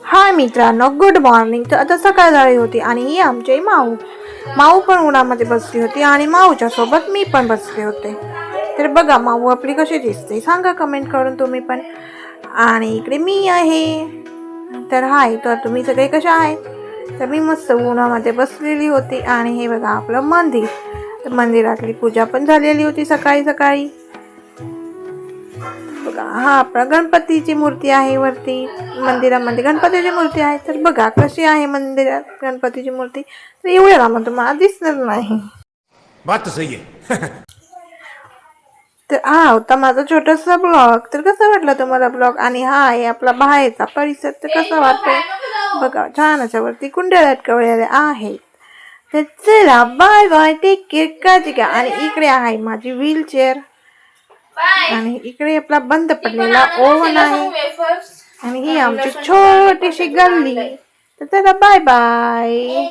हाय मित्रांनो, good morning. तर आता सकाळ झाली होती आणि ही आमची माऊ पण उन्हामध्ये बसली होती आणि माऊच्या सोबत मी पण बसले होते. तर बघा माऊ आपली कशी दिसते सांगा कमेंट करून तुम्ही पण. आणि इकडे मी आहे. तर हाय, तर तुम्ही सगळे कशा आहेत? तर मी मस्त उन्हामध्ये बसलेली होती आणि हे बघा आपलं मंदिर. तर मंदिरातली पूजा पण झालेली होती सकाळी सकाळी. बघा हा आपला गणपतीची मूर्ती आहे वरती. मंदिरामध्ये गणपतीची मूर्ती आहे. तर बघा कशी आहे मंदिरात गणपतीची मूर्ती. तर एवढ्या लांब तुम्हाला दिसणार नाही. बात तो सही है. तर हा होता माझा छोटासा ब्लॉग. तर कसा वाटला तुम्हाला ब्लॉग? आणि हा आहे आपला बाहेरचा परिसर. तर कसा वाटतोय बघा, छान अशा वरती कुंड्या लटकवलेल्या आहेत. तर चला बाय बाय, टेक केअर, काळजी घ्या. आणि इकडे आहे माझी व्हीलचेअर आणि इकडे आपला बंद पडलेला ओव्हन आहे आणि ही आमची छोटीशी गल्ली. तर चला बाय बाय.